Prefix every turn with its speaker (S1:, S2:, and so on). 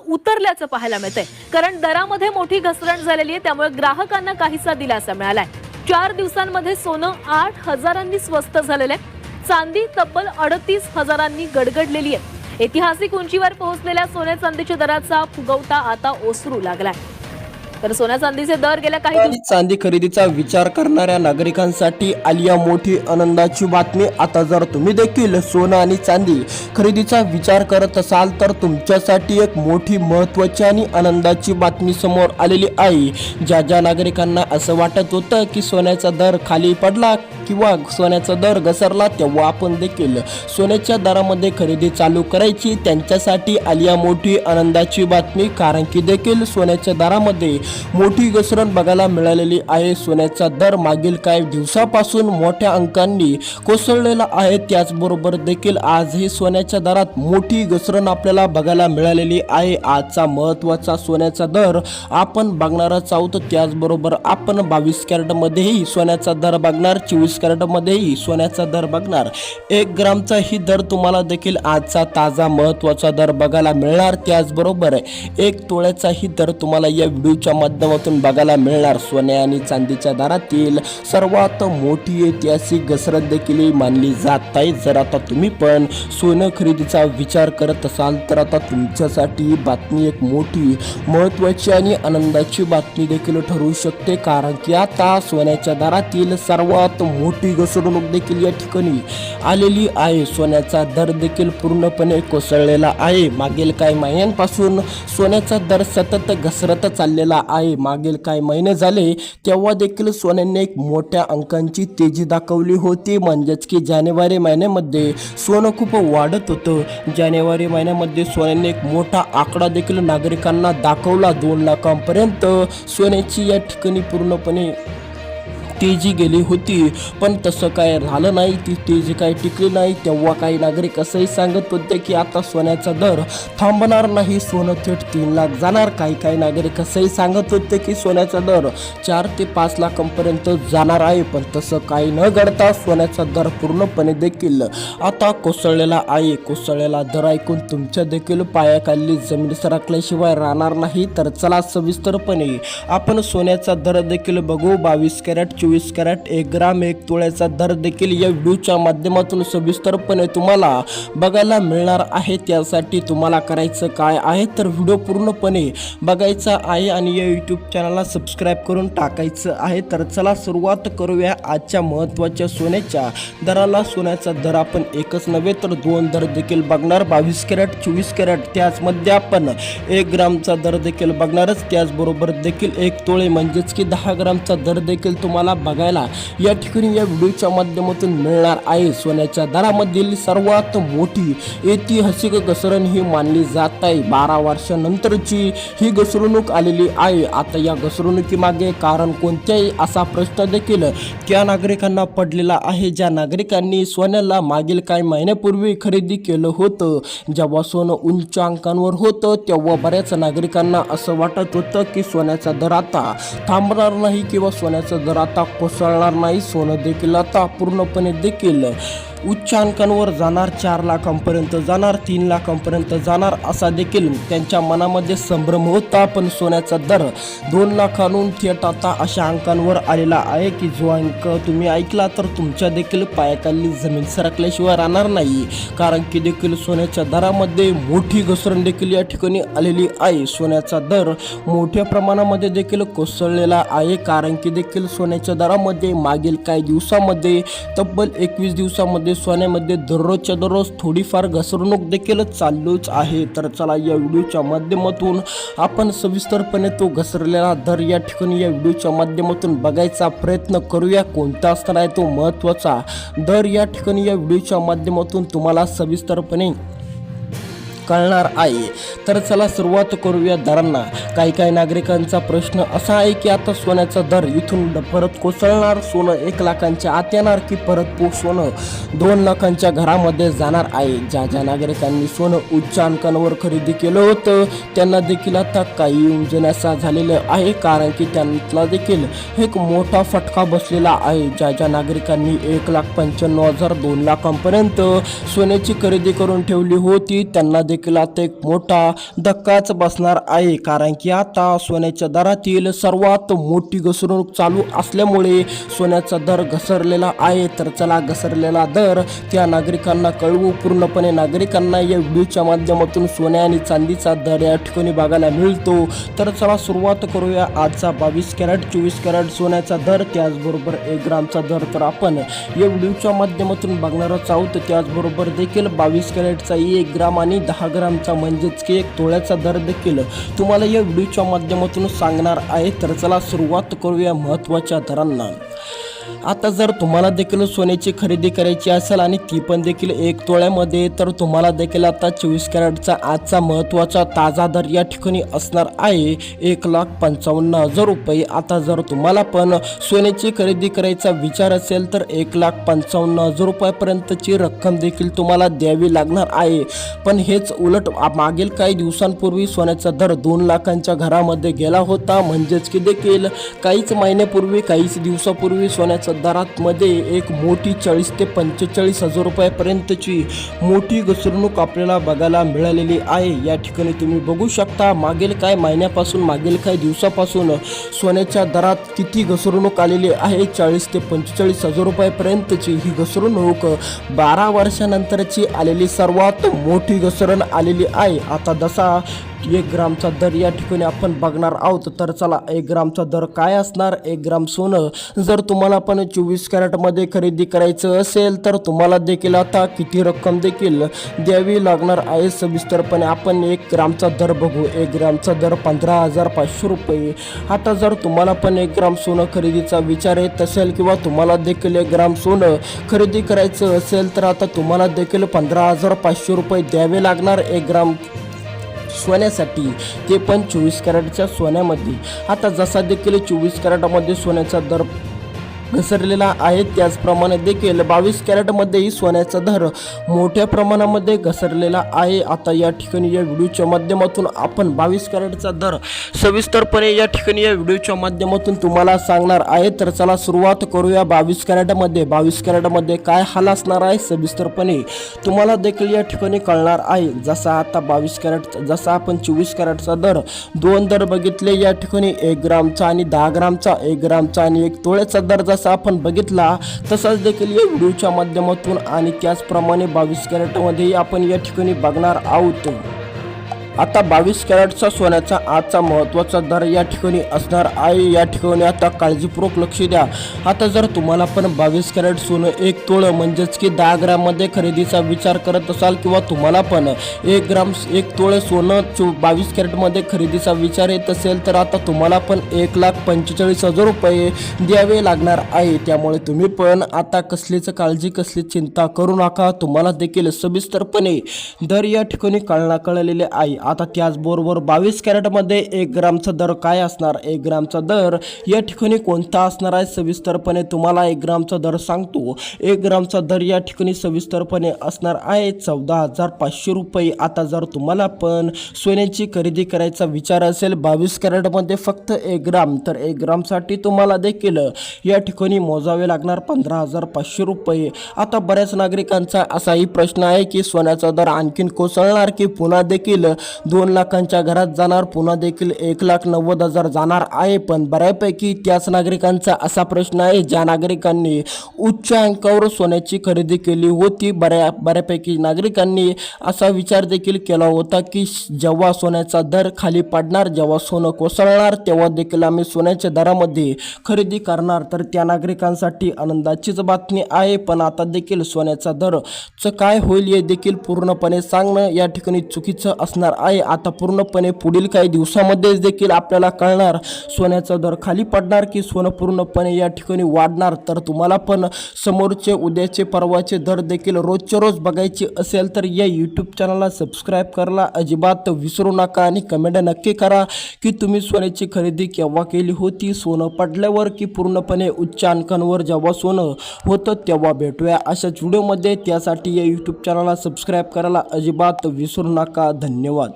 S1: उतरल्याचं पाहायला मिळतंय, कारण दरामध्ये मोठी घसरण झालेली आहे. त्यामुळे ग्राहकांना काहीसा दिलासा मिळालाय. 4 दिवसांमध्ये सोनं 8,000 स्वस्त झालेलं आहे. चांदी तब्बल 38,000 गडगडलेली आहे. ऐतिहासिक उंचीवर पोहोचलेल्या सोन्या चांदीच्या दराचा फुगवटा आता ओसरू लागलाय. तर सोन्या चांदीचे दर गेल्या काही
S2: चांदी खरेदीचा विचार करणाऱ्या नागरिकांसाठी आली मोठी आनंदाची बातमी. आता जर तुम्ही देखील सोनं आणि चांदी खरेदीचा विचार करत असाल तर तुमच्यासाठी एक मोठी महत्त्वाची आणि आनंदाची बातमी समोर आलेली आहे. ज्या नागरिकांना असं वाटत होतं की सोन्याचा दर खाली पडला किंवा सोन्याचा दर घसरला, तेव्हा आपण देखील सोन्याच्या दरामध्ये खरेदी चालू करायची, त्यांच्यासाठी आली मोठी आनंदाची बातमी. कारण की देखील सोन्याच्या दरामध्ये मोठी घसरण बघायला मिळालेली आहे. सोन्याचा दर मागील काही दिवसापासून मोठ्या अंकांनी कोसळलेला आहे. त्याचबरोबर देखील आजही सोन्याच्या दरात मोठी घसरण आपल्याला बघायला मिळालेली आहे. आजचा महत्त्वाचा सोन्याचा दर आपण बघणारच आहोत. त्याचबरोबर आपण 22 कॅरेटमध्येही सोन्याचा दर बघणार, 24 कॅरेटमध्येही सोन्याचा दर बघणार. 1 ग्रामचा ही दर तुम्हाला देखील आजचा ताजा महत्त्वाचा दर बघायला मिळणार. त्याचबरोबर 1 तोळ्याचा ही दर तुम्हाला या व्हिडिओच्या माध्यमातून बघायला मिळणार. सोन्या आणि चांदीच्या दरातील सर्वात मोठी ऐतिहासिक घसरण देखील मानली जात आहे. जर आता तुम्ही पण सोनं खरेदीचा विचार करत असाल तर आता तुमच्यासाठी बातमी एक मोठी महत्त्वाची आणि आनंदाची बातमी देखील ठरू शकते. कारण की आता सोन्याच्या दरातील सर्वात मोठी घसरणूक देखील या ठिकाणी आलेली आहे. सोन्याचा दर देखील पूर्णपणे कोसळलेला आहे. मागील काही महिन्यांपासून सोन्याचा दर सतत घसरत चाललेला आहे. मागील काही महिने झाले तेव्हा देखील सोन्याने एक मोठ्या अंकांची तेजी दाखवली होती. म्हणजेच की जानेवारी महिन्यामध्ये सोनं खूप वाढत होतं. जानेवारी महिन्यामध्ये सोन्याने एक मोठा आकडा देखील नागरिकांना दाखवला. 2 लाखांपर्यंत सोन्याची या ठिकाणी पूर्णपणे तेजी गेली होती. पण तसं काय झालं नाही, ती तेजी काही टिकली नाही. तेव्हा काही नागरिक असंही सांगत होते की आता सोन्याचा दर थांबणार नाही, सोनं थेट 3 लाख जाणार. काही नागरिक असंही सांगत होते की सोन्याचा दर 4 ते 5 लाखांपर्यंत जाणार आहे. पण तसं काही न घडता सोन्याचा दर पूर्णपणे देखील आता कोसळलेला आहे. कोसळलेला दर ऐकून तुमच्या देखील पायाखाली जमीन सरकल्याशिवाय राहणार नाही. तर चला सविस्तरपणे आपण सोन्याचा दर देखील बघू. 22 कॅरेट, 24 कॅरेट, 1 ग्राम, 1 तोळ्याचा दर देखील या व्हिडिओच्या माध्यमातून सविस्तरपणे तुम्हाला बघायला मिळणार आहे. त्यासाठी तुम्हाला करायचं काय आहे तर व्हिडिओ पूर्णपणे बघायचा आहे आणि या यूट्यूब चॅनलला सबस्क्राईब करून टाकायचं आहे. तर चला सुरुवात करूया आजच्या महत्त्वाच्या सोन्याच्या दराला. सोन्याचा दर आपण एकच नव्हे तर 2 दर देखील बघणार. 22 कॅरेट, 24 कॅरेट, त्याचमध्ये आपण 1 ग्रामचा दर देखील बघणारच. त्याचबरोबर देखील 1 तोळे म्हणजेच की 10 ग्रामचा दर देखील तुम्हाला बघायला या ठिकाणी या व्हिडिओच्या माध्यमातून मिळणार आहे. सोन्याच्या दरामधील सर्वात मोठी ऐतिहासिक घसरण ही मानली जात आहे. 12 वर्षानंतरची ही घसरणूक आलेली आहे. आता या घसरणुकीमागे कारण कोणत्याही असा प्रश्न देखील त्या नागरिकांना पडलेला आहे ज्या नागरिकांनी सोन्याला मागील काही महिन्यापूर्वी खरेदी केलं होतं. जेव्हा सोनं उंच अंकांवर होतं तेव्हा बऱ्याच नागरिकांना असं वाटत होतं की सोन्याचा दर आता थांबणार नाही किंवा सोन्याचा दर आता कोसळणार नाही. सोनं देखील आता पूर्णपणे देखील उच्च अंकांवर जाणार, 4 लाखांपर्यंत जाणार, 3 लाखांपर्यंत जाणार असा देखील त्यांच्या मनामध्ये संभ्रम होता. पण सोन्याचा दर 2 लाखांहून थेट आता अशा अंकांवर आलेला आहे की जो अंक तुम्ही ऐकला तर तुमच्या देखील पायाखाली जमीन सरकल्याशिवाय राहणार नाही. कारण की देखील सोन्याच्या दरामध्ये मोठी घसरण देखील या ठिकाणी आलेली आहे. सोन्याचा दर मोठ्या प्रमाणामध्ये देखील कोसळलेला आहे. कारण की देखील सोन्याच्या दरामध्ये मागील काही दिवसामध्ये तब्बल 21 दिवसामध्ये सोन्यामध्ये दररोजच्या दररोज थोडीफार घसरणूक देखील चालूच आहे. तर चला या व्हिडिओच्या माध्यमातून आपण सविस्तरपणे तो घसरलेला दर या ठिकाणी या व्हिडिओच्या माध्यमातून बघायचा प्रयत्न करूया. कोणता असणार आहे तो महत्त्वाचा दर या ठिकाणी या व्हिडिओच्या माध्यमातून तुम्हाला सविस्तरपणे कळणार आहे. तर चला सुरुवात करूया दरांना. काही नागरिकांचा प्रश्न असा आहे की आता सोन्याचा दर इथून परत कोसळणार, सोनं 1 लाखांच्या आत येणार की परत सोनं 2 लाखांच्या घरामध्ये जाणार आहे. ज्या नागरिकांनी सोनं उच्च अंकांवर खरेदी केलं होतं त्यांना देखील आता काही उंजण्याचा झालेलं आहे. कारण की त्यांना देखील एक मोठा फटका बसलेला आहे. ज्या नागरिकांनी 1,95,000 2 लाखांपर्यंत सोन्याची खरेदी करून ठेवली होती त्यांना देखील आता एक मोठा धक्काच बसणार आहे, कारण की आता सोन्याच्या दरातील सर्वात मोठी घसरणूक चालू असल्यामुळे सोन्याचा दर घसरलेला आहे. तर चला घसरलेला दर त्या नागरिकांना कळवू. पूर्णपणे नागरिकांना या व्हिडिओच्या माध्यमातून सोन्या आणि चांदीचा दर या ठिकाणी बघायला मिळतो. तर चला सुरुवात करूया आजचा 22 कॅरेट 24 कॅरेट सोन्याचा दर, त्याचबरोबर 1 ग्रामचा दर तर आपण या व्हिडिओच्या माध्यमातून बघणारच आहोत. त्याचबरोबर देखील 22 कॅरेटचा 1 ग्राम आणि 10 ग्रामचा म्हणजेच की 1 तोळ्याचा दर देखील तुम्हाला या व्हिडिओच्या माध्यमातून सांगणार आहे. तर चला सुरुवात करूया महत्त्वाच्या दरांना. आता जर तुम्हाला देखील सोन्याची खरेदी करायची असेल आणि ती पण देखील 1 तोळ्यामध्ये, तर तुम्हाला देखील आता 24 कॅरेटचा आजचा महत्त्वाचा ताजा दर या ठिकाणी असणार आहे 1,55,000 रुपये. आता जर तुम्हाला पण सोन्याची खरेदी करायचा विचार असेल तर 1,55,000 रुपयापर्यंतची रक्कम देखील तुम्हाला द्यावी लागणार आहे. पण हेच उलट मागील काही दिवसांपूर्वी सोन्याचा दर 2 लाखांच्या घरामध्ये गेला होता. म्हणजेच की देखील काहीच महिन्यापूर्वी काहीच दिवसापूर्वी सोन्याच्या दरामध्ये एक मोठी 40 ते 45 हजार रुपयापर्यंतची मोठी घसरणूक आपल्याला बघायला मिळालेली आहे. या ठिकाणी तुम्ही बघू शकता मागील काही महिन्यापासून मागील काही दिवसापासून सोन्याच्या दरात किती घसरणूक आलेली आहे. 40 ते 45 हजार रुपयापर्यंतची ही घसरणूक 12 वर्षानंतरची आलेली सर्वात मोठी घसरण आलेली आहे. आता जसा 1 ग्रामचा दर या ठिकाणी आपण बघणार आहोत. तर चला 1 ग्रामचा दर काय असणार. 1 ग्राम सोनं जर तुम्हाला पण 24 कॅरेटमध्ये खरेदी करायचं असेल तर तुम्हाला देखील आता किती रक्कम देखील द्यावी लागणार आहे सविस्तरपणे आपण 1 ग्रामचा दर बघू. 1 ग्रामचा दर 15,500 रुपये. आता जर तुम्हाला पण 1 ग्राम सोनं खरेदीचा विचार येत असेल किंवा तुम्हाला देखील 1 ग्राम सोनं खरेदी करायचं असेल तर आता तुम्हाला देखील 15,500 रुपये द्यावे लागणार 1 ग्राम सोन्यासाठी, ते पण 24 कॅरेटच्या सोन्यामध्ये. आता जसा देखील 24 कॅरेटमध्ये सोन्याचा दर घसरलेला आहे त्याचप्रमाणे देखील 22 कॅरेटमध्येही सोन्याचा दर मोठ्या प्रमाणामध्ये घसरलेला आहे. आता या ठिकाणी या व्हिडिओच्या माध्यमातून आपण 22 कॅरेटचा दर सविस्तरपणे या ठिकाणी या व्हिडिओच्या माध्यमातून तुम्हाला सांगणार आहे. तर चला सुरुवात करूया 22 कॅरेटमध्ये. 22 कॅरेटमध्ये काय हाल असणार आहे सविस्तरपणे तुम्हाला देखील या ठिकाणी कळणार आहे. जसा आता 22 कॅरेट जसा आपण 24 कॅरेटचा दर 2 दर बघितले या ठिकाणी 1 ग्रामचा आणि 10 ग्रामचा, 1 ग्रामचा आणि 1 तोळ्याचा दर जसा आपण बघितला तसाच देखील या व्हिडिओच्या माध्यमातून आणि त्याचप्रमाणे 22 कॅरेटमध्येही आपण या ठिकाणी बघणार आहोत. आता 22 कॅरेटचा सोन्याचा आजचा महत्त्वाचा दर या ठिकाणी असणार आहे. या ठिकाणी आता काळजीपूर्वक लक्ष द्या. आता जर तुम्हाला पण 22 कॅरेट सोनं 1 तोळं म्हणजेच की 10 ग्राममध्ये खरेदीचा विचार करत असाल किंवा तुम्हाला पण 1 ग्राम 1 तोळे सोनं 22 कॅरेटमध्ये खरेदीचा विचार येत असेल तर आता तुम्हाला पण 1,45,000 रुपये द्यावे लागणार आहे. त्यामुळे तुम्ही पण आता कसलीच काळजी कसली चिंता करू नका. तुम्हाला देखील सविस्तरपणे दर या ठिकाणी कळलेले आहे. आता त्याचबरोबर 22 कॅरेटमध्ये 1 ग्रामचा दर काय असणार. 1 ग्रामचा दर या ठिकाणी कोणता असणार आहे सविस्तरपणे तुम्हाला 1 ग्रामचा दर सांगतो. 1 ग्रामचा दर या ठिकाणी सविस्तरपणे असणार आहे 14,500 रुपये. आता जर तुम्हाला पण सोन्याची खरेदी करायचा विचार असेल 22 कॅरेटमध्ये फक्त 1 ग्राम, तर 1 ग्रामसाठी तुम्हाला देखील या ठिकाणी मोजावे लागणार 15,500 रुपये. आता बऱ्याच नागरिकांचा असाही प्रश्न आहे की सोन्याचा दर आणखीन कोसळणार की पुन्हा देखील 2 लाखांच्या घरात जाणार, पुन्हा देखील 1,90,000 जाणार आहे. पण बऱ्यापैकी त्याच नागरिकांचा असा प्रश्न आहे ज्या नागरिकांनी उच्च अंकावर सोन्याची खरेदी केली होती. बऱ्यापैकी नागरिकांनी असा विचार देखील केला होता की जेव्हा सोन्याचा दर खाली पडणार, जेव्हा सोनं कोसळणार तेव्हा देखील आम्ही सोन्याच्या दरामध्ये खरेदी करणार. तर त्या नागरिकांसाठी आनंदाचीच बातमी आहे. पण आता देखील सोन्याचा दरचं काय होईल हे देखील पूर्णपणे सांगणं या ठिकाणी चुकीचं असणार आहे. आता पूर्णपणे पुढील काही दिवसामध्येच देखील आपल्याला कळणार सोन्याचा दर खाली पडणार की सोनं पूर्णपणे या ठिकाणी वाढणार. तर तुम्हाला पण समोरचे उद्याचे परवाचे दर देखील रोजच्या रोज बघायचे असेल तर या यूट्यूब चॅनलला सबस्क्राईब करायला अजिबात विसरू नका आणि कमेंट नक्की करा की तुम्ही सोन्याची खरेदी केव्हा केली होती, सोनं पडल्यावर की पूर्णपणे उच्च अंकांवर जेव्हा सोनं होतं तेव्हा. भेटूया अशाच व्हिडिओमध्ये. त्यासाठी या यूट्यूब चॅनलला सबस्क्राईब करायला अजिबात विसरू नका. धन्यवाद.